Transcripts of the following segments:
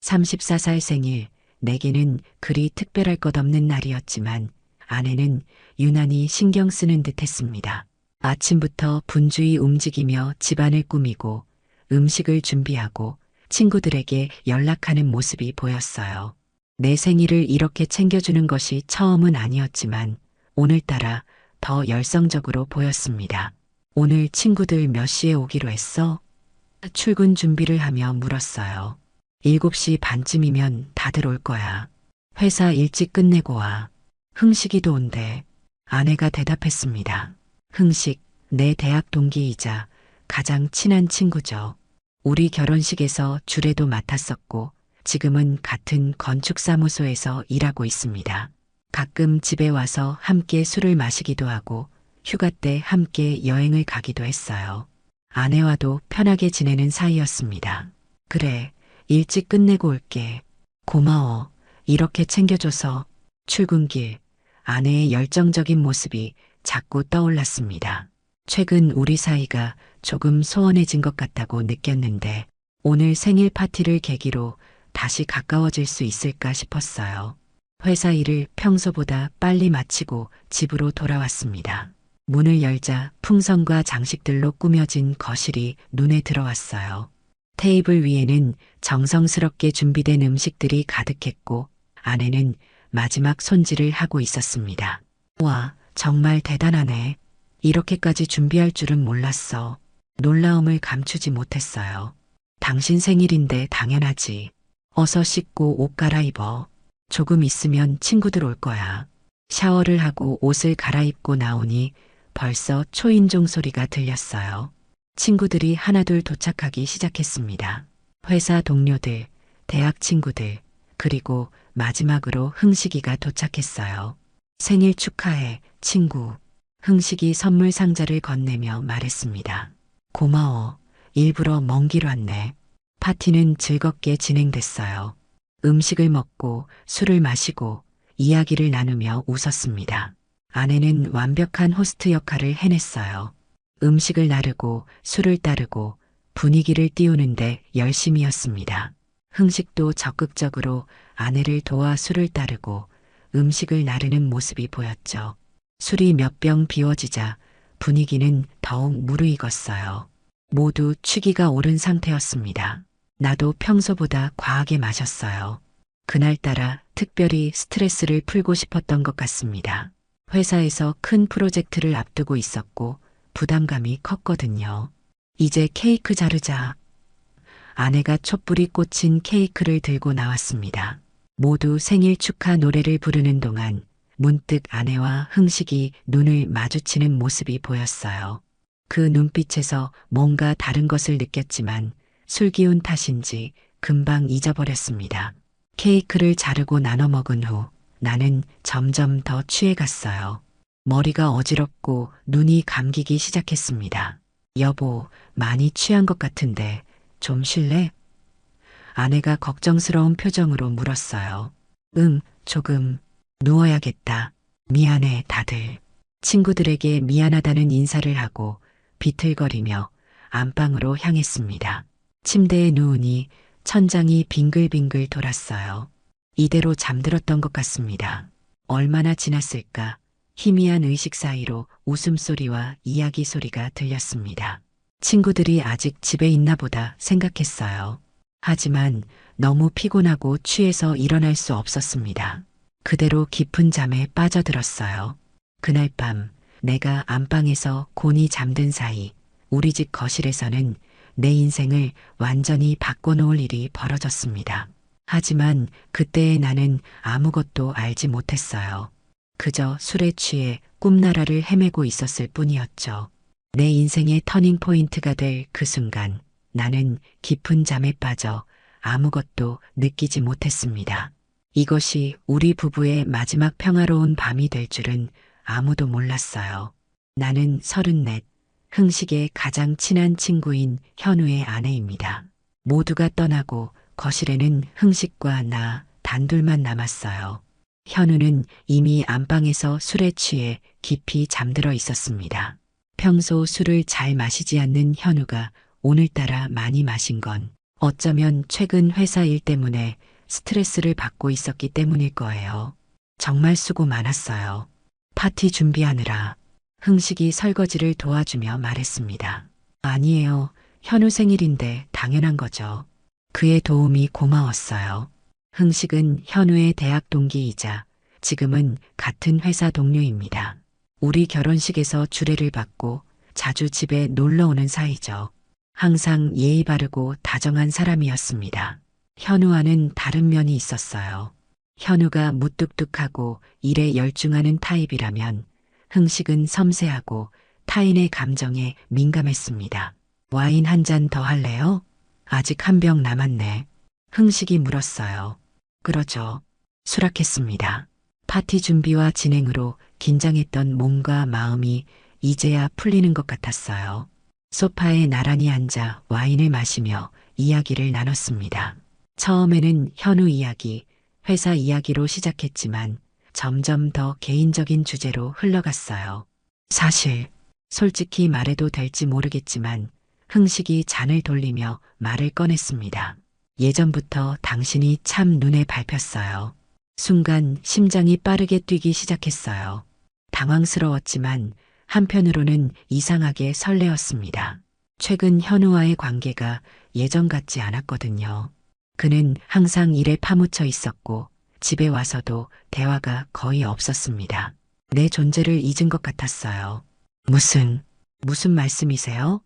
34살 생일, 내게는 그리 특별할 것 없는 날이었지만 아내는 유난히 신경 쓰는 듯 했습니다. 아침부터 분주히 움직이며 집안을 꾸미고 음식을 준비하고 친구들에게 연락하는 모습이 보였어요. 내 생일을 이렇게 챙겨주는 것이 처음은 아니었지만 오늘따라 더 열성적으로 보였습니다. 오늘 친구들 몇 시에 오기로 했어? 출근 준비를 하며 물었어요. 7시 반쯤이면 다들 올 거야. 회사 일찍 끝내고 와. 흥식이도 온대. 아내가 대답했습니다. 흥식, 내 대학 동기이자 가장 친한 친구죠. 우리 결혼식에서 주례도 맡았었고 지금은 같은 건축사무소에서 일하고 있습니다. 가끔 집에 와서 함께 술을 마시기도 하고 휴가 때 함께 여행을 가기도 했어요. 아내와도 편하게 지내는 사이였습니다. 그래, 일찍 끝내고 올게. 고마워. 이렇게 챙겨줘서. 출근길, 아내의 열정적인 모습이 자꾸 떠올랐습니다. 최근 우리 사이가 조금 소원해진 것 같다고 느꼈는데 오늘 생일 파티를 계기로 다시 가까워질 수 있을까 싶었어요. 회사 일을 평소보다 빨리 마치고 집으로 돌아왔습니다. 문을 열자 풍선과 장식들로 꾸며진 거실이 눈에 들어왔어요. 테이블 위에는 정성스럽게 준비된 음식들이 가득했고 아내는 마지막 손질을 하고 있었습니다. 와, 정말 대단하네. 이렇게까지 준비할 줄은 몰랐어. 놀라움을 감추지 못했어요. 당신 생일인데 당연하지. 어서 씻고 옷 갈아입어. 조금 있으면 친구들 올 거야. 샤워를 하고 옷을 갈아입고 나오니 벌써 초인종 소리가 들렸어요. 친구들이 하나둘 도착하기 시작했습니다. 회사 동료들, 대학 친구들, 그리고 마지막으로 흥식이가 도착했어요. 생일 축하해, 친구. 흥식이 선물 상자를 건네며 말했습니다. 고마워. 일부러 먼 길 왔네. 파티는 즐겁게 진행됐어요. 음식을 먹고 술을 마시고 이야기를 나누며 웃었습니다. 아내는 완벽한 호스트 역할을 해냈어요. 음식을 나르고 술을 따르고 분위기를 띄우는데 열심이었습니다. 흥식도 적극적으로 아내를 도와 술을 따르고 음식을 나르는 모습이 보였죠. 술이 몇 병 비워지자 분위기는 더욱 무르익었어요. 모두 취기가 오른 상태였습니다. 나도 평소보다 과하게 마셨어요. 그날따라 특별히 스트레스를 풀고 싶었던 것 같습니다. 회사에서 큰 프로젝트를 앞두고 있었고 부담감이 컸거든요. 이제 케이크 자르자. 아내가 촛불이 꽂힌 케이크를 들고 나왔습니다. 모두 생일 축하 노래를 부르는 동안 문득 아내와 흥식이 눈을 마주치는 모습이 보였어요. 그 눈빛에서 뭔가 다른 것을 느꼈지만 술 기운 탓인지 금방 잊어버렸습니다. 케이크를 자르고 나눠 먹은 후 나는 점점 더 취해갔어요. 머리가 어지럽고 눈이 감기기 시작했습니다. 여보, 많이 취한 것 같은데 좀 쉴래? 아내가 걱정스러운 표정으로 물었어요. 응, 조금. 누워야겠다. 미안해, 다들. 친구들에게 미안하다는 인사를 하고 비틀거리며 안방으로 향했습니다. 침대에 누우니 천장이 빙글빙글 돌았어요. 이대로 잠들었던 것 같습니다. 얼마나 지났을까? 희미한 의식 사이로 웃음소리와 이야기 소리가 들렸습니다. 친구들이 아직 집에 있나 보다 생각했어요. 하지만 너무 피곤하고 취해서 일어날 수 없었습니다. 그대로 깊은 잠에 빠져들었어요. 그날 밤 내가 안방에서 곤히 잠든 사이 우리 집 거실에서는 내 인생을 완전히 바꿔놓을 일이 벌어졌습니다. 하지만 그때의 나는 아무것도 알지 못했어요. 그저 술에 취해 꿈나라를 헤매고 있었을 뿐이었죠. 내 인생의 터닝 포인트가 될 그 순간 나는 깊은 잠에 빠져 아무것도 느끼지 못했습니다. 이것이 우리 부부의 마지막 평화로운 밤이 될 줄은 아무도 몰랐어요. 나는 34, 흥식의 가장 친한 친구인 현우의 아내입니다. 모두가 떠나고 거실에는 흥식과 나 단둘만 남았어요. 현우는 이미 안방에서 술에 취해 깊이 잠들어 있었습니다. 평소 술을 잘 마시지 않는 현우가 오늘따라 많이 마신 건 어쩌면 최근 회사 일 때문에 스트레스를 받고 있었기 때문일 거예요. 정말 수고 많았어요. 파티 준비하느라 흥식이 설거지를 도와주며 말했습니다. 아니에요. 현우 생일인데 당연한 거죠. 그의 도움이 고마웠어요. 흥식은 현우의 대학 동기이자 지금은 같은 회사 동료입니다. 우리 결혼식에서 주례를 받고 자주 집에 놀러 오는 사이죠. 항상 예의 바르고 다정한 사람이었습니다. 현우와는 다른 면이 있었어요. 현우가 무뚝뚝하고 일에 열중하는 타입이라면 흥식은 섬세하고 타인의 감정에 민감했습니다. 와인 한 잔 더 할래요? 아직 한 병 남았네. 흥식이 물었어요. 그러죠. 수락했습니다. 파티 준비와 진행으로 긴장했던 몸과 마음이 이제야 풀리는 것 같았어요. 소파에 나란히 앉아 와인을 마시며 이야기를 나눴습니다. 처음에는 현우 이야기, 회사 이야기로 시작했지만 점점 더 개인적인 주제로 흘러갔어요. 사실, 솔직히 말해도 될지 모르겠지만 흥식이 잔을 돌리며 말을 꺼냈습니다. 예전부터 당신이 참 눈에 밟혔어요. 순간 심장이 빠르게 뛰기 시작했어요. 당황스러웠지만 한편으로는 이상하게 설레었습니다. 최근 현우와의 관계가 예전 같지 않았거든요. 그는 항상 일에 파묻혀 있었고 집에 와서도 대화가 거의 없었습니다. 내 존재를 잊은 것 같았어요. 무슨 말씀이세요?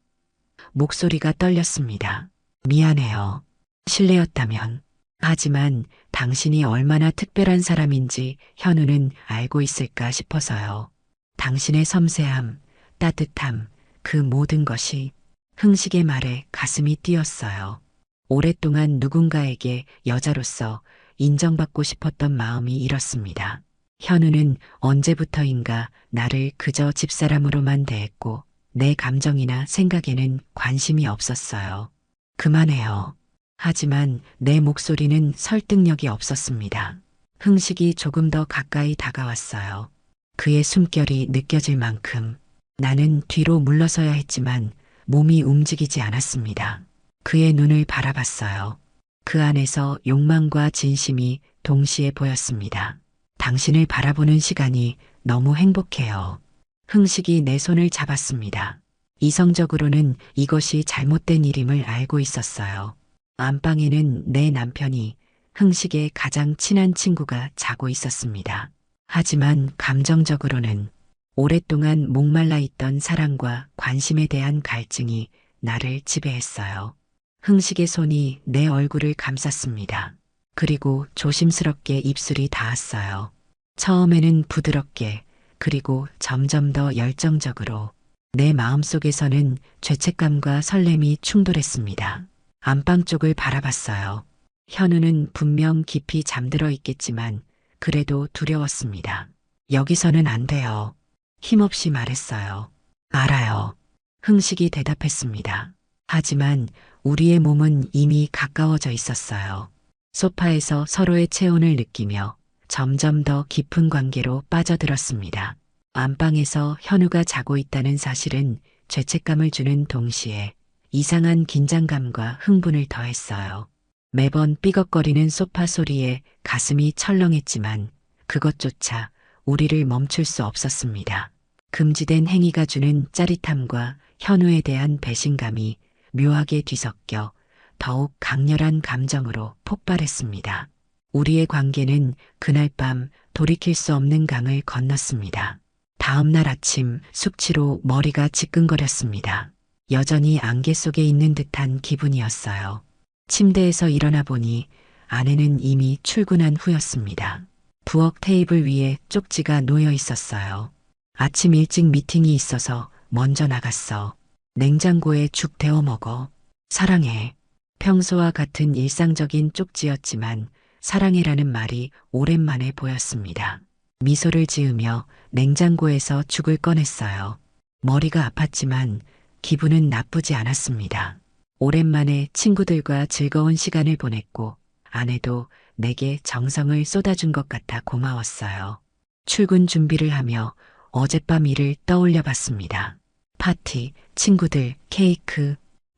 목소리가 떨렸습니다. 미안해요. 실례였다면. 하지만 당신이 얼마나 특별한 사람인지 현우는 알고 있을까 싶어서요. 당신의 섬세함, 따뜻함, 그 모든 것이 흥식의 말에 가슴이 뛰었어요. 오랫동안 누군가에게 여자로서 인정받고 싶었던 마음이 일었습니다. 현우는 언제부터인가 나를 그저 집사람으로만 대했고 내 감정이나 생각에는 관심이 없었어요. 그만해요. 하지만 내 목소리는 설득력이 없었습니다. 흥식이 조금 더 가까이 다가왔어요. 그의 숨결이 느껴질 만큼 나는 뒤로 물러서야 했지만 몸이 움직이지 않았습니다. 그의 눈을 바라봤어요. 그 안에서 욕망과 진심이 동시에 보였습니다. 당신을 바라보는 시간이 너무 행복해요. 흥식이 내 손을 잡았습니다. 이성적으로는 이것이 잘못된 일임을 알고 있었어요. 안방에는 내 남편이 흥식의 가장 친한 친구가 자고 있었습니다. 하지만 감정적으로는 오랫동안 목말라 있던 사랑과 관심에 대한 갈증이 나를 지배했어요. 흥식의 손이 내 얼굴을 감쌌습니다. 그리고 조심스럽게 입술이 닿았어요. 처음에는 부드럽게, 그리고 점점 더 열정적으로 내 마음속에서는 죄책감과 설렘이 충돌했습니다. 안방 쪽을 바라봤어요. 현우는 분명 깊이 잠들어 있겠지만 그래도 두려웠습니다. 여기서는 안 돼요. 힘없이 말했어요. 알아요. 흥식이 대답했습니다. 하지만 우리의 몸은 이미 가까워져 있었어요. 소파에서 서로의 체온을 느끼며 점점 더 깊은 관계로 빠져들었습니다. 안방에서 현우가 자고 있다는 사실은 죄책감을 주는 동시에 이상한 긴장감과 흥분을 더했어요. 매번 삐걱거리는 소파 소리에 가슴이 철렁했지만 그것조차 우리를 멈출 수 없었습니다. 금지된 행위가 주는 짜릿함과 현우에 대한 배신감이 묘하게 뒤섞여 더욱 강렬한 감정으로 폭발했습니다. 우리의 관계는 그날 밤 돌이킬 수 없는 강을 건넜습니다. 다음 날 아침 숙취로 머리가 지끈거렸습니다. 여전히 안개 속에 있는 듯한 기분이었어요. 침대에서 일어나 보니 아내는 이미 출근한 후였습니다. 부엌 테이블 위에 쪽지가 놓여 있었어요. 아침 일찍 미팅이 있어서 먼저 나갔어. 냉장고에 죽 데워 먹어. 사랑해. 평소와 같은 일상적인 쪽지였지만 사랑해라는 말이 오랜만에 보였습니다. 미소를 지으며 냉장고에서 죽을 꺼냈어요. 머리가 아팠지만 기분은 나쁘지 않았습니다. 오랜만에 친구들과 즐거운 시간을 보냈고 아내도 내게 정성을 쏟아준 것 같아 고마웠어요. 출근 준비를 하며 어젯밤 일을 떠올려 봤습니다. 파티, 친구들, 케이크.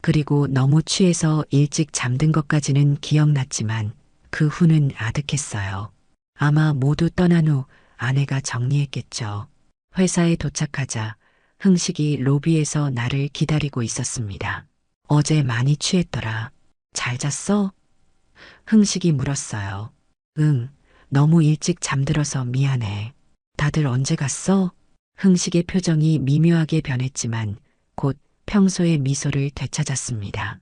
그리고 너무 취해서 일찍 잠든 것까지는 기억났지만 그 후는 아득했어요. 아마 모두 떠난 후 아내가 정리했겠죠. 회사에 도착하자 흥식이 로비에서 나를 기다리고 있었습니다. 어제 많이 취했더라. 잘 잤어? 흥식이 물었어요. 응, 너무 일찍 잠들어서 미안해. 다들 언제 갔어? 흥식의 표정이 미묘하게 변했지만 곧 평소의 미소를 되찾았습니다.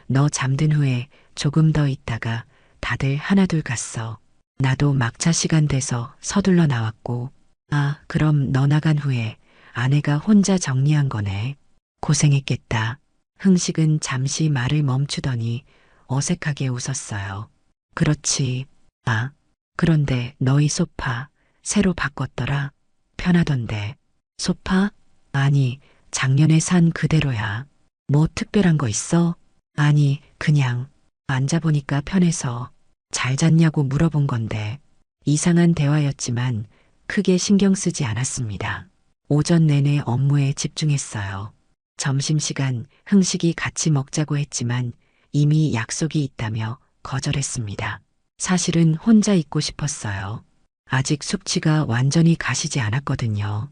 너 잠든 후에 조금 더 있다가 다들 하나둘 갔어. 나도 막차 시간 돼서 서둘러 나왔고. 아, 그럼 너 나간 후에 아내가 혼자 정리한 거네. 고생했겠다. 흥식은 잠시 말을 멈추더니 어색하게 웃었어요. 그렇지. 아, 그런데 너희 소파 새로 바꿨더라. 편하던데. 소파? 아니, 작년에 산 그대로야. 뭐 특별한 거 있어? 아니, 그냥 앉아보니까 편해서 잘 잤냐고 물어본 건데. 이상한 대화였지만 크게 신경 쓰지 않았습니다. 오전 내내 업무에 집중했어요. 점심시간 흥식이 같이 먹자고 했지만 이미 약속이 있다며 거절했습니다. 사실은 혼자 있고 싶었어요. 아직 숙취가 완전히 가시지 않았거든요.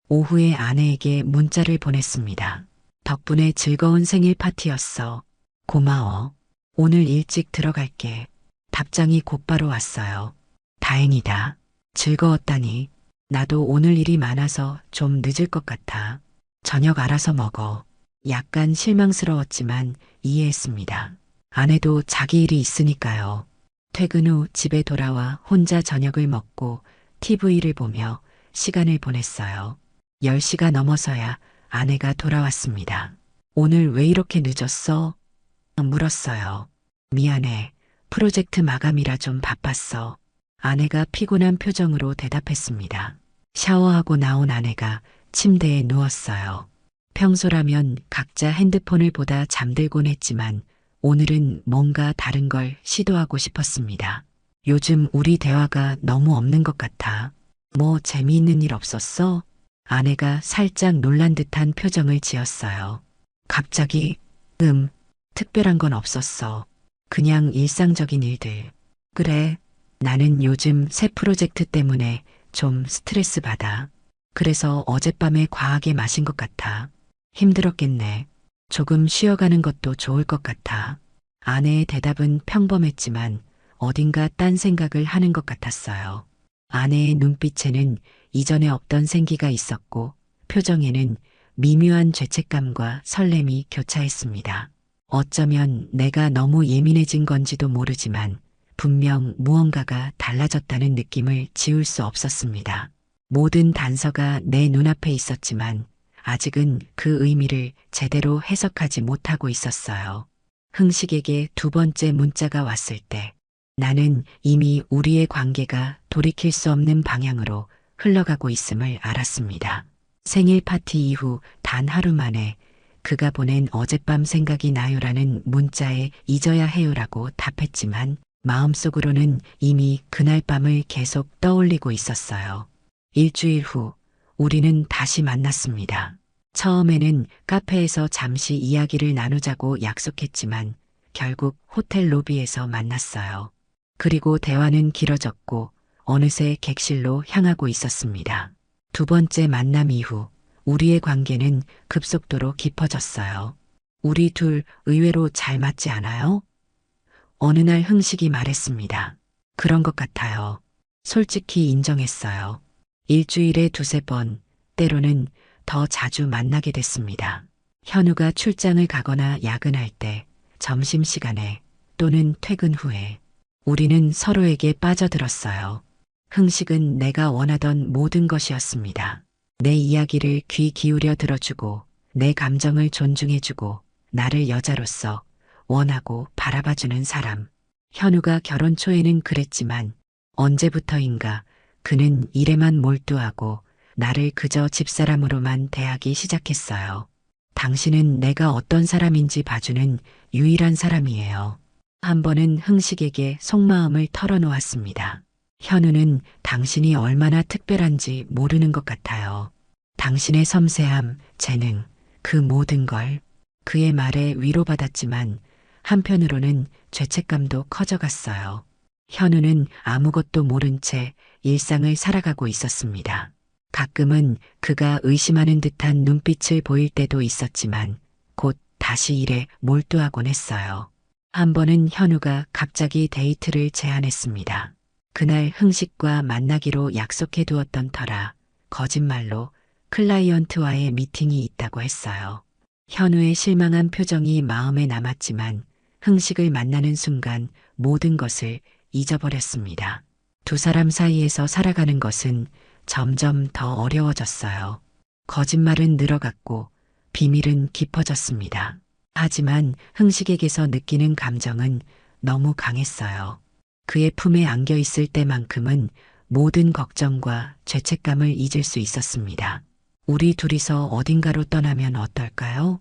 오후에 아내에게 문자를 보냈습니다. 덕분에 즐거운 생일 파티였어. 고마워. 오늘 일찍 들어갈게. 답장이 곧바로 왔어요. 다행이다. 즐거웠다니. 나도 오늘 일이 많아서 좀 늦을 것 같아. 저녁 알아서 먹어. 약간 실망스러웠지만 이해했습니다. 아내도 자기 일이 있으니까요. 퇴근 후 집에 돌아와 혼자 저녁을 먹고 TV를 보며 시간을 보냈어요. 10시가 넘어서야 아내가 돌아왔습니다. 오늘 왜 이렇게 늦었어? 물었어요. 미안해. 프로젝트 마감이라 좀 바빴어. 아내가 피곤한 표정으로 대답했습니다. 샤워하고 나온 아내가 침대에 누웠어요. 평소라면 각자 핸드폰을 보다 잠들곤 했지만 오늘은 뭔가 다른 걸 시도하고 싶었습니다. 요즘 우리 대화가 너무 없는 것 같아. 뭐 재미있는 일 없었어? 아내가 살짝 놀란 듯한 표정을 지었어요. 갑자기, 특별한 건 없었어. 그냥 일상적인 일들. 그래, 나는 요즘 새 프로젝트 때문에 좀 스트레스 받아. 그래서 어젯밤에 과하게 마신 것 같아. 힘들었겠네. 조금 쉬어가는 것도 좋을 것 같아. 아내의 대답은 평범했지만 어딘가 딴 생각을 하는 것 같았어요. 아내의 눈빛에는 이전에 없던 생기가 있었고 표정에는 미묘한 죄책감과 설렘이 교차했습니다. 어쩌면 내가 너무 예민해진 건지도 모르지만 분명 무언가가 달라졌다는 느낌을 지울 수 없었습니다. 모든 단서가 내 눈앞에 있었지만 아직은 그 의미를 제대로 해석하지 못하고 있었어요. 흥식에게 두 번째 문자가 왔을 때 나는 이미 우리의 관계가 돌이킬 수 없는 방향으로 흘러가고 있음을 알았습니다. 생일 파티 이후 단 하루 만에 그가 보낸 어젯밤 생각이 나요라는 문자에 잊어야 해요라고 답했지만 마음속으로는 이미 그날 밤을 계속 떠올리고 있었어요. 일주일 후 우리는 다시 만났습니다. 처음에는 카페에서 잠시 이야기를 나누자고 약속했지만 결국 호텔 로비에서 만났어요. 그리고 대화는 길어졌고 어느새 객실로 향하고 있었습니다. 두 번째 만남 이후 우리의 관계는 급속도로 깊어졌어요. 우리 둘 의외로 잘 맞지 않아요? 어느 날 흥식이 말했습니다. 그런 것 같아요. 솔직히 인정했어요. 일주일에 두세 번, 때로는 더 자주 만나게 됐습니다. 현우가 출장을 가거나 야근할 때, 점심시간에 또는 퇴근 후에 우리는 서로에게 빠져들었어요. 흥식은 내가 원하던 모든 것이었습니다. 내 이야기를 귀 기울여 들어주고 내 감정을 존중해주고 나를 여자로서 원하고 바라봐주는 사람. 현우가 결혼 초에는 그랬지만 언제부터인가 그는 일에만 몰두하고 나를 그저 집사람으로만 대하기 시작했어요. 당신은 내가 어떤 사람인지 봐주는 유일한 사람이에요. 한 번은 흥식에게 속마음을 털어놓았습니다. 현우는 당신이 얼마나 특별한지 모르는 것 같아요. 당신의 섬세함, 재능, 그 모든 걸 그의 말에 위로받았지만 한편으로는 죄책감도 커져갔어요. 현우는 아무것도 모른 채 일상을 살아가고 있었습니다. 가끔은 그가 의심하는 듯한 눈빛을 보일 때도 있었지만 곧 다시 일에 몰두하곤 했어요. 한 번은 현우가 갑자기 데이트를 제안했습니다. 그날 흥식과 만나기로 약속해 두었던 터라 거짓말로 클라이언트와의 미팅이 있다고 했어요. 현우의 실망한 표정이 마음에 남았지만 흥식을 만나는 순간 모든 것을 잊어버렸습니다. 두 사람 사이에서 살아가는 것은 점점 더 어려워졌어요. 거짓말은 늘어갔고 비밀은 깊어졌습니다. 하지만 흥식에게서 느끼는 감정은 너무 강했어요. 그의 품에 안겨 있을 때만큼은 모든 걱정과 죄책감을 잊을 수 있었습니다. 우리 둘이서 어딘가로 떠나면 어떨까요?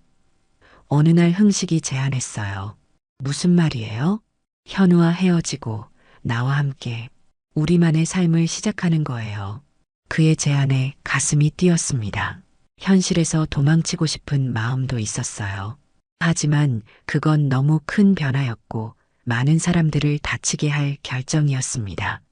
어느 날 흥식이 제안했어요. 무슨 말이에요? 현우와 헤어지고 나와 함께 우리만의 삶을 시작하는 거예요. 그의 제안에 가슴이 뛰었습니다. 현실에서 도망치고 싶은 마음도 있었어요. 하지만 그건 너무 큰 변화였고 많은 사람들을 다치게 할 결정이었습니다.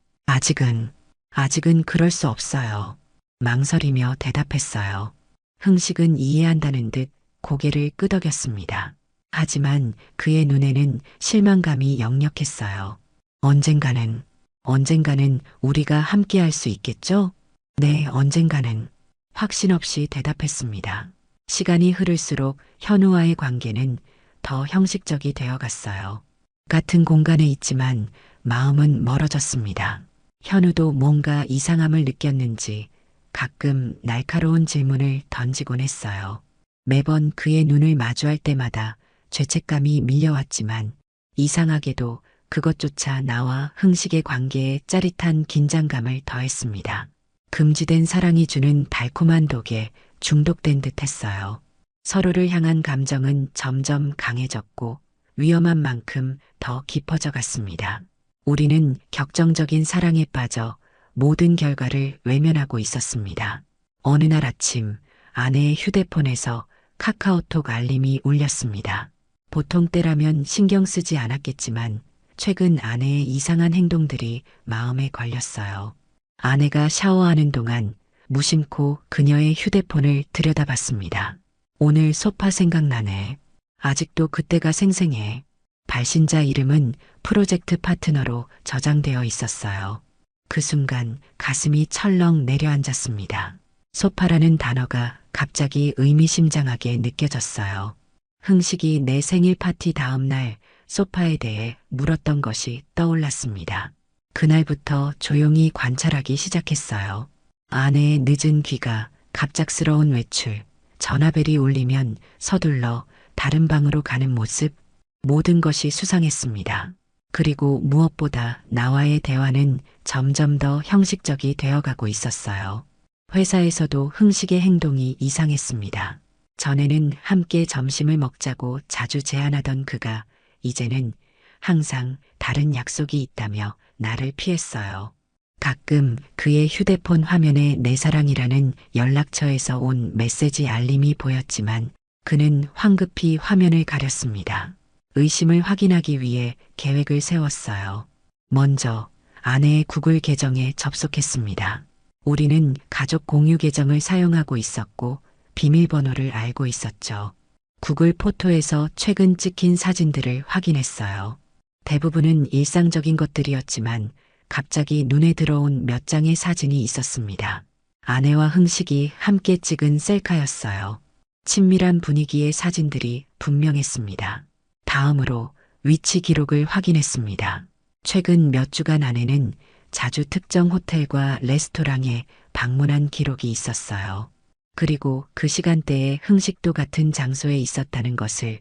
아직은 그럴 수 없어요. 망설이며 대답했어요. 흥식은 이해한다는 듯 고개를 끄덕였습니다. 하지만 그의 눈에는 실망감이 역력했어요. 언젠가는 우리가 함께 할 수 있겠죠? 네, 언젠가는. 확신 없이 대답했습니다. 시간이 흐를수록 현우와의 관계는 더 형식적이 되어 갔어요. 같은 공간에 있지만 마음은 멀어졌습니다. 현우도 뭔가 이상함을 느꼈는지 가끔 날카로운 질문을 던지곤 했어요. 매번 그의 눈을 마주할 때마다 죄책감이 밀려왔지만 이상하게도 그것조차 나와 흥식의 관계에 짜릿한 긴장감을 더했습니다. 금지된 사랑이 주는 달콤한 독에 중독된 듯 했어요. 서로를 향한 감정은 점점 강해졌고 위험한 만큼 더 깊어져 갔습니다. 우리는 격정적인 사랑에 빠져 모든 결과를 외면하고 있었습니다. 어느 날 아침 아내의 휴대폰에서 카카오톡 알림이 울렸습니다. 보통 때라면 신경 쓰지 않았겠지만 최근 아내의 이상한 행동들이 마음에 걸렸어요. 아내가 샤워하는 동안 무심코 그녀의 휴대폰을 들여다봤습니다. 오늘 소파 생각나네. 아직도 그때가 생생해. 발신자 이름은 프로젝트 파트너로 저장되어 있었어요. 그 순간 가슴이 철렁 내려앉았습니다. 소파라는 단어가 갑자기 의미심장하게 느껴졌어요. 흥식이 내 생일 파티 다음 날 소파에 대해 물었던 것이 떠올랐습니다. 그날부터 조용히 관찰하기 시작했어요. 아내의 늦은 귀가, 갑작스러운 외출, 전화벨이 울리면 서둘러 다른 방으로 가는 모습, 모든 것이 수상했습니다. 그리고 무엇보다 나와의 대화는 점점 더 형식적이 되어가고 있었어요. 회사에서도 흥식의 행동이 이상했습니다. 전에는 함께 점심을 먹자고 자주 제안하던 그가 이제는 항상 다른 약속이 있다며 나를 피했어요. 가끔 그의 휴대폰 화면에 내 사랑이라는 연락처에서 온 메시지 알림이 보였지만 그는 황급히 화면을 가렸습니다. 의심을 확인하기 위해 계획을 세웠어요. 먼저 아내의 구글 계정에 접속했습니다. 우리는 가족 공유 계정을 사용하고 있었고 비밀번호를 알고 있었죠. 구글 포토에서 최근 찍힌 사진들을 확인했어요. 대부분은 일상적인 것들이었지만 갑자기 눈에 들어온 몇 장의 사진이 있었습니다. 아내와 흥식이 함께 찍은 셀카였어요. 친밀한 분위기의 사진들이 분명했습니다. 다음으로 위치 기록을 확인했습니다. 최근 몇 주간 아내는 자주 특정 호텔과 레스토랑에 방문한 기록이 있었어요. 그리고 그 시간대에 흥식도 같은 장소에 있었다는 것을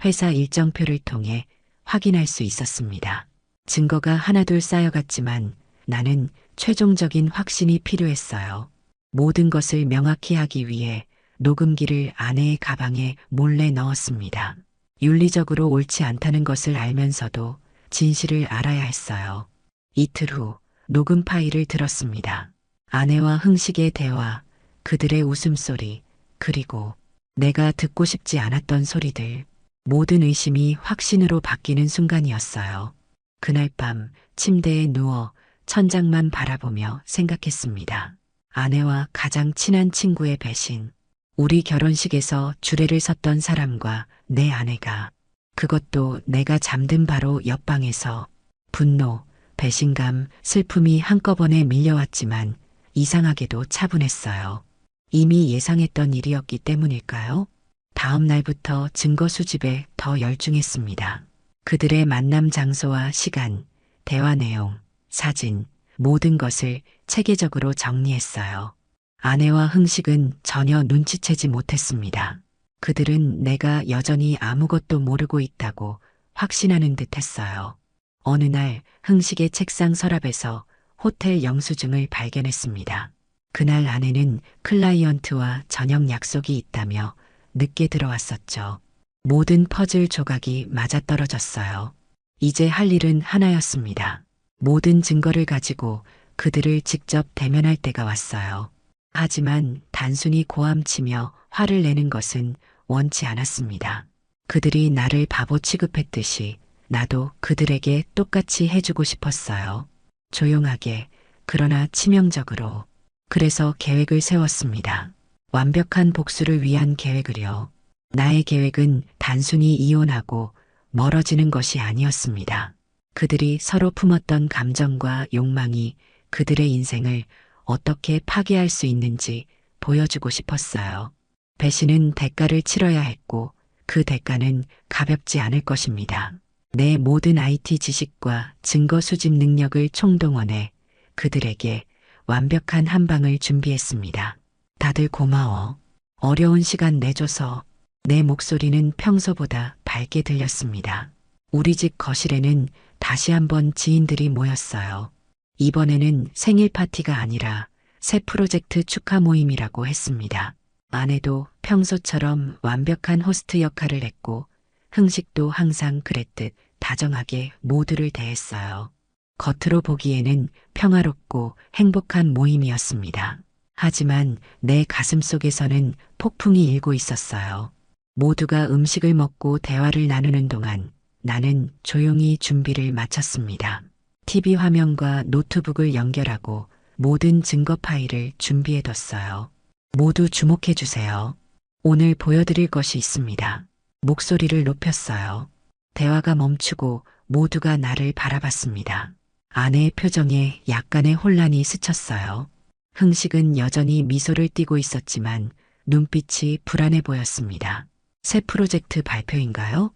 회사 일정표를 통해 확인할 수 있었습니다. 증거가 하나둘 쌓여갔지만 나는 최종적인 확신이 필요했어요. 모든 것을 명확히 하기 위해 녹음기를 아내의 가방에 몰래 넣었습니다. 윤리적으로 옳지 않다는 것을 알면서도 진실을 알아야 했어요. 이틀 후 녹음 파일을 들었습니다. 아내와 흥식의 대화, 그들의 웃음소리, 그리고 내가 듣고 싶지 않았던 소리들, 모든 의심이 확신으로 바뀌는 순간이었어요. 그날 밤 침대에 누워 천장만 바라보며 생각했습니다. 아내와 가장 친한 친구의 배신, 우리 결혼식에서 주례를 섰던 사람과 내 아내가, 그것도 내가 잠든 바로 옆방에서. 분노, 배신감, 슬픔이 한꺼번에 밀려왔지만 이상하게도 차분했어요. 이미 예상했던 일이었기 때문일까요? 다음 날부터 증거 수집에 더 열중했습니다. 그들의 만남 장소와 시간, 대화 내용, 사진, 모든 것을 체계적으로 정리했어요. 아내와 흥식은 전혀 눈치채지 못했습니다. 그들은 내가 여전히 아무것도 모르고 있다고 확신하는 듯 했어요. 어느 날 흥식의 책상 서랍에서 호텔 영수증을 발견했습니다. 그날 아내는 클라이언트와 저녁 약속이 있다며 늦게 들어왔었죠. 모든 퍼즐 조각이 맞아떨어졌어요. 이제 할 일은 하나였습니다. 모든 증거를 가지고 그들을 직접 대면할 때가 왔어요. 하지만 단순히 고함치며 화를 내는 것은 원치 않았습니다. 그들이 나를 바보 취급했듯이 나도 그들에게 똑같이 해주고 싶었어요. 조용하게, 그러나 치명적으로. 그래서 계획을 세웠습니다. 완벽한 복수를 위한 계획을요. 나의 계획은 단순히 이혼하고 멀어지는 것이 아니었습니다. 그들이 서로 품었던 감정과 욕망이 그들의 인생을 어떻게 파괴할 수 있는지 보여주고 싶었어요. 배신은 대가를 치러야 했고 그 대가는 가볍지 않을 것입니다. 내 모든 IT 지식과 증거 수집 능력을 총동원해 그들에게 완벽한 한 방을 준비했습니다. 다들 고마워. 어려운 시간 내줘서. 내 목소리는 평소보다 밝게 들렸습니다. 우리 집 거실에는 다시 한번 지인들이 모였어요. 이번에는 생일 파티가 아니라 새 프로젝트 축하 모임이라고 했습니다. 아내도 평소처럼 완벽한 호스트 역할을 했고 흥식도 항상 그랬듯 다정하게 모두를 대했어요. 겉으로 보기에는 평화롭고 행복한 모임이었습니다. 하지만 내 가슴 속에서는 폭풍이 일고 있었어요. 모두가 음식을 먹고 대화를 나누는 동안 나는 조용히 준비를 마쳤습니다. TV 화면과 노트북을 연결하고 모든 증거 파일을 준비해뒀어요. 모두 주목해주세요. 오늘 보여드릴 것이 있습니다. 목소리를 높였어요. 대화가 멈추고 모두가 나를 바라봤습니다. 아내의 표정에 약간의 혼란이 스쳤어요. 흥식은 여전히 미소를 띠고 있었지만 눈빛이 불안해 보였습니다. 새 프로젝트 발표인가요?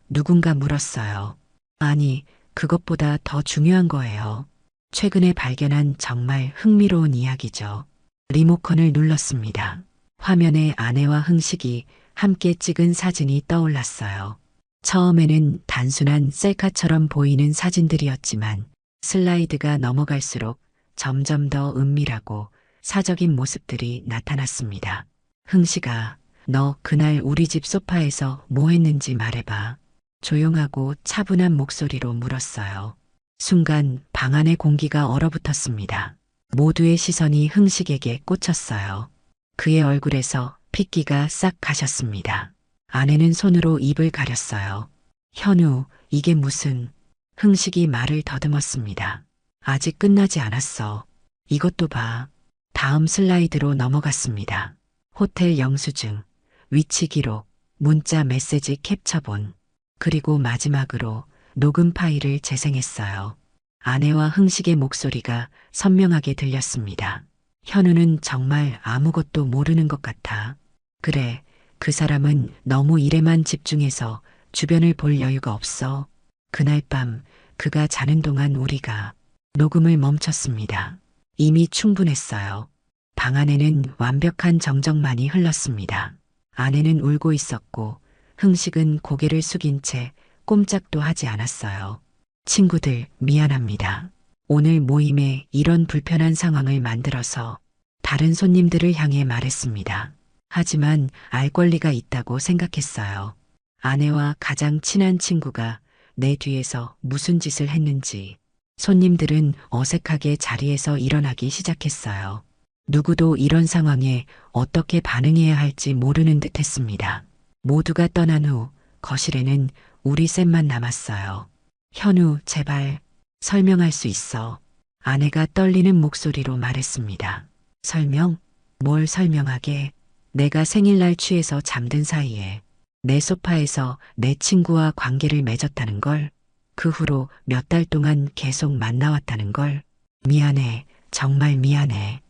누군가 물었어요. 아니, 그것보다 더 중요한 거예요. 최근에 발견한 정말 흥미로운 이야기죠. 리모컨을 눌렀습니다. 화면에 아내와 흥식이 함께 찍은 사진이 떠올랐어요. 처음에는 단순한 셀카처럼 보이는 사진들이었지만 슬라이드가 넘어갈수록 점점 더 은밀하고 사적인 모습들이 나타났습니다. 흥식아, 너 그날 우리 집 소파에서 뭐 했는지 말해봐. 조용하고 차분한 목소리로 물었어요. 순간 방 안의 공기가 얼어붙었습니다. 모두의 시선이 흥식에게 꽂혔어요. 그의 얼굴에서 핏기가 싹 가셨습니다. 아내는 손으로 입을 가렸어요. 현우, 이게 무슨... 흥식이 말을 더듬었습니다. 아직 끝나지 않았어. 이것도 봐. 다음 슬라이드로 넘어갔습니다. 호텔 영수증, 위치 기록, 문자 메시지 캡처본, 그리고 마지막으로 녹음 파일을 재생했어요. 아내와 흥식의 목소리가 선명하게 들렸습니다. 현우는 정말 아무것도 모르는 것 같아. 그래, 그 사람은 너무 일에만 집중해서 주변을 볼 여유가 없어. 그날 밤 그가 자는 동안 우리가 녹음을 멈췄습니다. 이미 충분했어요. 방 안에는 완벽한 정적만이 흘렀습니다. 아내는 울고 있었고 흥식은 고개를 숙인 채 꼼짝도 하지 않았어요. 친구들, 미안합니다. 오늘 모임에 이런 불편한 상황을 만들어서 다른 손님들을 향해 말했습니다. 하지만 알 권리가 있다고 생각했어요. 아내와 가장 친한 친구가 내 뒤에서 무슨 짓을 했는지. 손님들은 어색하게 자리에서 일어나기 시작했어요. 누구도 이런 상황에 어떻게 반응해야 할지 모르는 듯 했습니다. 모두가 떠난 후 거실에는 우리 셋만 남았어요. 현우, 제발 설명할 수 있어. 아내가 떨리는 목소리로 말했습니다. 설명? 뭘 설명하게? 내가 생일날 취해서 잠든 사이에 내 소파에서 내 친구와 관계를 맺었다는 걸, 그 후로 몇 달 동안 계속 만나왔다는 걸. 미안해. 정말 미안해.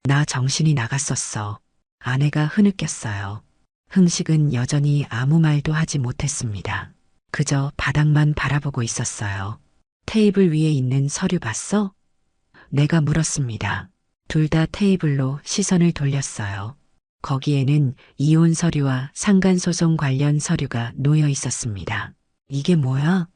나 정신이 나갔었어. 아내가 흐느꼈어요. 흥식은 여전히 아무 말도 하지 못했습니다. 그저 바닥만 바라보고 있었어요. 테이블 위에 있는 서류 봤어? 내가 물었습니다. 둘 다 테이블로 시선을 돌렸어요. 거기에는 이혼 서류와 상간소송 관련 서류가 놓여 있었습니다. 이게 뭐야?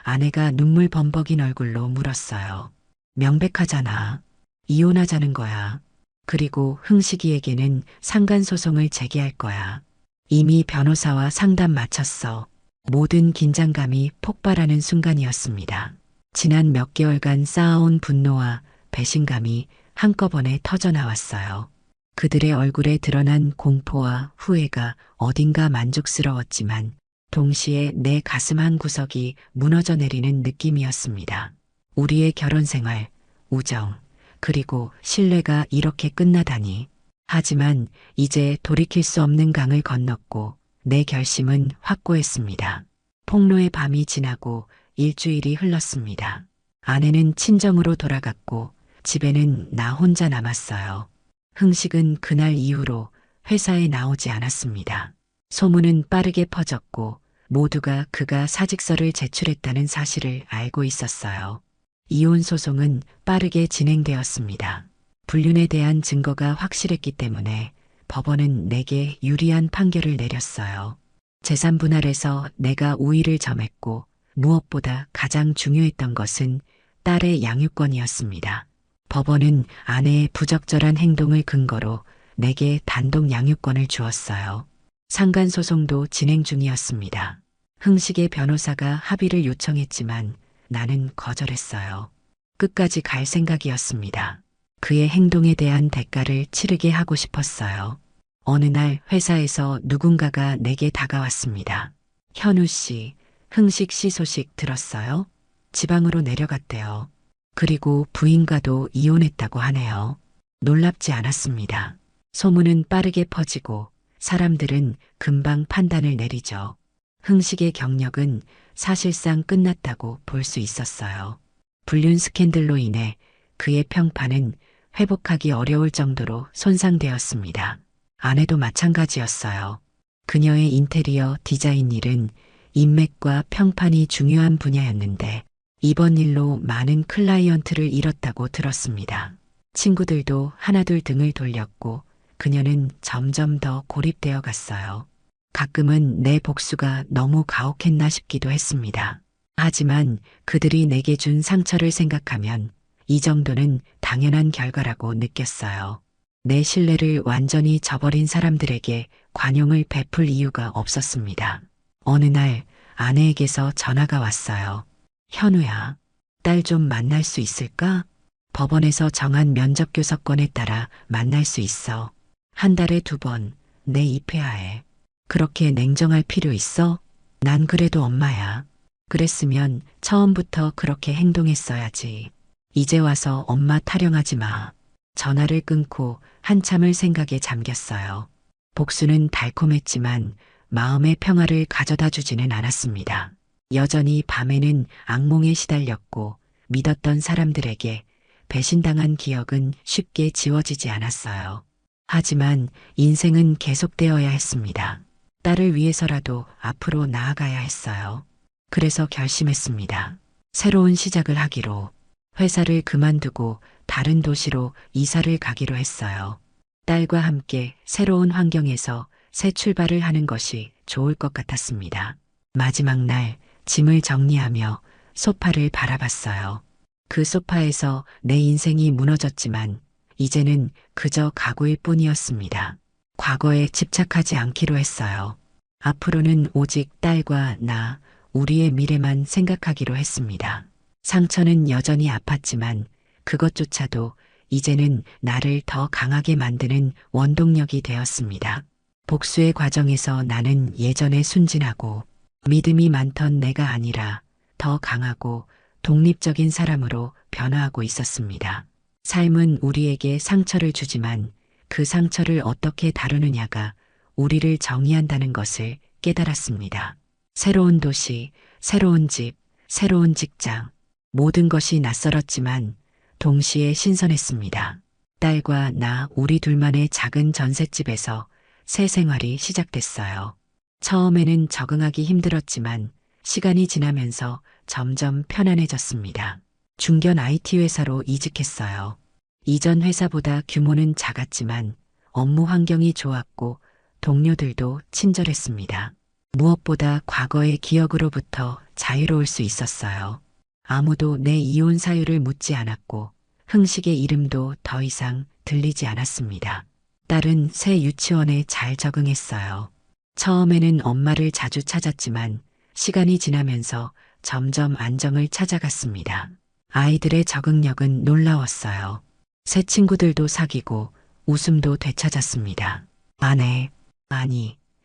아내가 눈물 범벅인 얼굴로 물었어요. 명백하잖아. 이혼하자는 거야. 그리고 흥식이에게는 상간소송을 제기할 거야. 이미 변호사와 상담 마쳤어. 모든 긴장감이 폭발하는 순간이었습니다. 지난 몇 개월간 쌓아온 분노와 배신감이 한꺼번에 터져나왔어요. 그들의 얼굴에 드러난 공포와 후회가 어딘가 만족스러웠지만 동시에 내 가슴 한 구석이 무너져 내리는 느낌이었습니다. 우리의 결혼 생활, 우정, 그리고 신뢰가 이렇게 끝나다니. 하지만 이제 돌이킬 수 없는 강을 건넜고 내 결심은 확고했습니다. 폭로의 밤이 지나고 일주일이 흘렀습니다. 아내는 친정으로 돌아갔고 집에는 나 혼자 남았어요. 흥식은 그날 이후로 회사에 나오지 않았습니다. 소문은 빠르게 퍼졌고 모두가 그가 사직서를 제출했다는 사실을 알고 있었어요. 이혼 소송은 빠르게 진행되었습니다. 불륜에 대한 증거가 확실했기 때문에 법원은 내게 유리한 판결을 내렸어요. 재산 분할에서 내가 우위를 점했고 무엇보다 가장 중요했던 것은 딸의 양육권이었습니다. 법원은 아내의 부적절한 행동을 근거로 내게 단독 양육권을 주었어요. 상간소송도 진행 중이었습니다. 흥식의 변호사가 합의를 요청했지만 나는 거절했어요. 끝까지 갈 생각이었습니다. 그의 행동에 대한 대가를 치르게 하고 싶었어요. 어느 날 회사에서 누군가가 내게 다가왔습니다. 현우 씨, 흥식 씨 소식 들었어요? 지방으로 내려갔대요. 그리고 부인과도 이혼했다고 하네요. 놀랍지 않았습니다. 소문은 빠르게 퍼지고 사람들은 금방 판단을 내리죠. 흥식의 경력은 사실상 끝났다고 볼 수 있었어요. 불륜 스캔들로 인해 그의 평판은 회복하기 어려울 정도로 손상되었습니다. 아내도 마찬가지였어요. 그녀의 인테리어 디자인 일은 인맥과 평판이 중요한 분야였는데 이번 일로 많은 클라이언트를 잃었다고 들었습니다. 친구들도 하나둘 등을 돌렸고 그녀는 점점 더 고립되어 갔어요. 가끔은 내 복수가 너무 가혹했나 싶기도 했습니다. 하지만 그들이 내게 준 상처를 생각하면 이 정도는 당연한 결과라고 느꼈어요. 내 신뢰를 완전히 저버린 사람들에게 관용을 베풀 이유가 없었습니다. 어느 날 아내에게서 전화가 왔어요. 현우야, 딸 좀 만날 수 있을까? 법원에서 정한 면접 교섭권에 따라 만날 수 있어. 한 달에 2번, 내 입회하에. 그렇게 냉정할 필요 있어? 난 그래도 엄마야. 그랬으면 처음부터 그렇게 행동했어야지. 이제 와서 엄마 타령하지 마. 전화를 끊고 한참을 생각에 잠겼어요. 복수는 달콤했지만 마음의 평화를 가져다 주지는 않았습니다. 여전히 밤에는 악몽에 시달렸고 믿었던 사람들에게 배신당한 기억은 쉽게 지워지지 않았어요. 하지만 인생은 계속되어야 했습니다. 딸을 위해서라도 앞으로 나아가야 했어요. 그래서 결심했습니다. 새로운 시작을 하기로. 회사를 그만두고 다른 도시로 이사를 가기로 했어요. 딸과 함께 새로운 환경에서 새 출발을 하는 것이 좋을 것 같았습니다. 마지막 날 짐을 정리하며 소파를 바라봤어요. 그 소파에서 내 인생이 무너졌지만 이제는 그저 가구일 뿐이었습니다. 과거에 집착하지 않기로 했어요. 앞으로는 오직 딸과 나, 우리의 미래만 생각하기로 했습니다. 상처는 여전히 아팠지만 그것조차도 이제는 나를 더 강하게 만드는 원동력이 되었습니다. 복수의 과정에서 나는 예전에 순진하고 믿음이 많던 내가 아니라 더 강하고 독립적인 사람으로 변화하고 있었습니다. 삶은 우리에게 상처를 주지만 그 상처를 어떻게 다루느냐가 우리를 정의한다는 것을 깨달았습니다. 새로운 도시, 새로운 집, 새로운 직장, 모든 것이 낯설었지만 동시에 신선했습니다. 딸과 나 우리 둘만의 작은 전셋집에서 새 생활이 시작됐어요. 처음에는 적응하기 힘들었지만 시간이 지나면서 점점 편안해졌습니다. 중견 IT 회사로 이직했어요. 이전 회사보다 규모는 작았지만 업무 환경이 좋았고 동료들도 친절했습니다. 무엇보다 과거의 기억으로부터 자유로울 수 있었어요. 아무도 내 이혼 사유를 묻지 않았고 흥식의 이름도 더 이상 들리지 않았습니다. 딸은 새 유치원에 잘 적응했어요. 처음에는 엄마를 자주 찾았지만 시간이 지나면서 점점 안정을 찾아갔습니다. 아이들의 적응력은 놀라웠어요. 새 친구들도 사귀고 웃음도 되찾았습니다.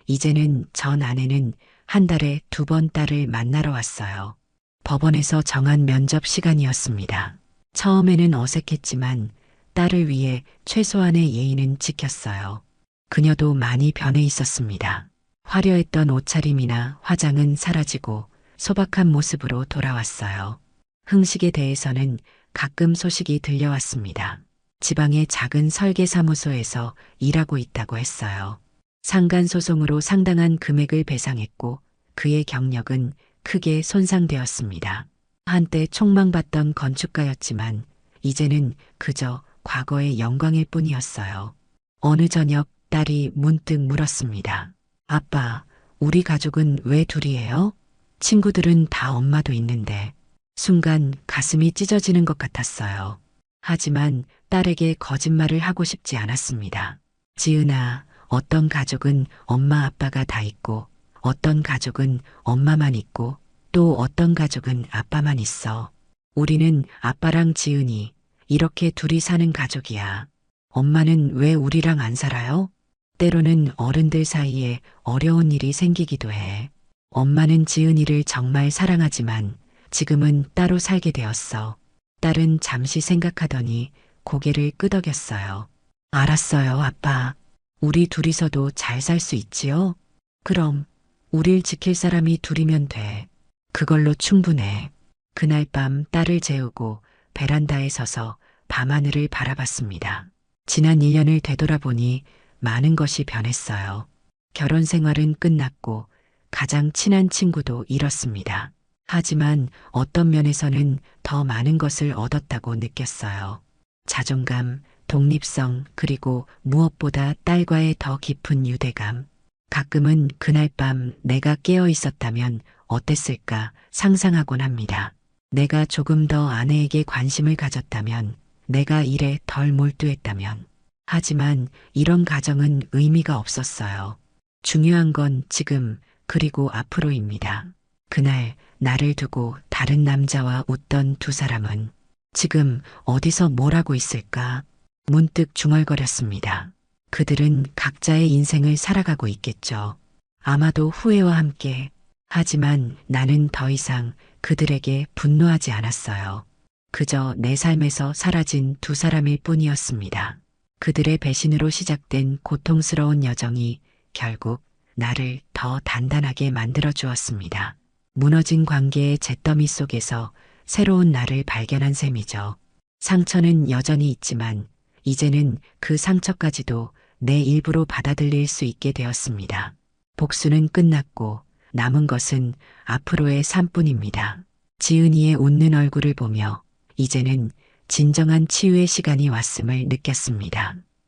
이제는 전 아내는 한 달에 2번 딸을 만나러 왔어요. 법원에서 정한 면접 시간이었습니다. 처음에는 어색했지만 딸을 위해 최소한의 예의는 지켰어요. 그녀도 많이 변해 있었습니다. 화려했던 옷차림이나 화장은 사라지고 소박한 모습으로 돌아왔어요. 흥식에 대해서는 가끔 소식이 들려왔습니다. 지방의 작은 설계사무소에서 일하고 있다고 했어요. 상간소송으로 상당한 금액을 배상했고 그의 경력은 크게 손상되었습니다. 한때 촉망받던 건축가였지만 이제는 그저 과거의 영광일 뿐이었어요. 어느 저녁 딸이 문득 물었습니다. 아빠, 우리 가족은 왜 둘이에요? 친구들은 다 엄마도 있는데. 순간 가슴이 찢어지는 것 같았어요. 하지만 딸에게 거짓말을 하고 싶지 않았습니다. 지은아, 어떤 가족은 엄마 아빠가 다 있고 어떤 가족은 엄마만 있고 또 어떤 가족은 아빠만 있어. 우리는 아빠랑 지은이 이렇게 둘이 사는 가족이야. 엄마는 왜 우리랑 안 살아요? 때로는 어른들 사이에 어려운 일이 생기기도 해. 엄마는 지은이를 정말 사랑하지만 지금은 따로 살게 되었어. 딸은 잠시 생각하더니 고개를 끄덕였어요. 알았어요, 아빠. 우리 둘이서도 잘 살 수 있지요? 그럼 우릴 지킬 사람이 둘이면 돼. 그걸로 충분해. 그날 밤 딸을 재우고 베란다에 서서 밤하늘을 바라봤습니다. 지난 1년을 되돌아보니 많은 것이 변했어요. 결혼 생활은 끝났고 가장 친한 친구도 잃었습니다. 하지만 어떤 면에서는 더 많은 것을 얻었다고 느꼈어요. 자존감, 독립성, 그리고 무엇보다 딸과의 더 깊은 유대감. 가끔은 그날 밤 내가 깨어 있었다면 어땠을까 상상하곤 합니다. 내가 조금 더 아내에게 관심을 가졌다면, 내가 일에 덜 몰두했다면. 하지만 이런 가정은 의미가 없었어요. 중요한 건 지금 그리고 앞으로입니다. 그날 나를 두고 다른 남자와 웃던 두 사람은 지금 어디서 뭘 하고 있을까? 문득 중얼거렸습니다. 그들은 각자의 인생을 살아가고 있겠죠. 아마도 후회와 함께. 하지만 나는 더 이상 그들에게 분노하지 않았어요. 그저 내 삶에서 사라진 두 사람일 뿐이었습니다. 그들의 배신으로 시작된 고통스러운 여정이 결국 나를 더 단단하게 만들어 주었습니다. 무너진 관계의 잿더미 속에서 새로운 나를 발견한 셈이죠. 상처는 여전히 있지만 이제는 그 상처까지도 내 일부로 받아들일 수 있게 되었습니다. 복수는 끝났고 남은 것은 앞으로의 삶뿐입니다. 지은이의 웃는 얼굴을 보며 이제는 진정한 치유의 시간이 왔음을 느꼈습니다.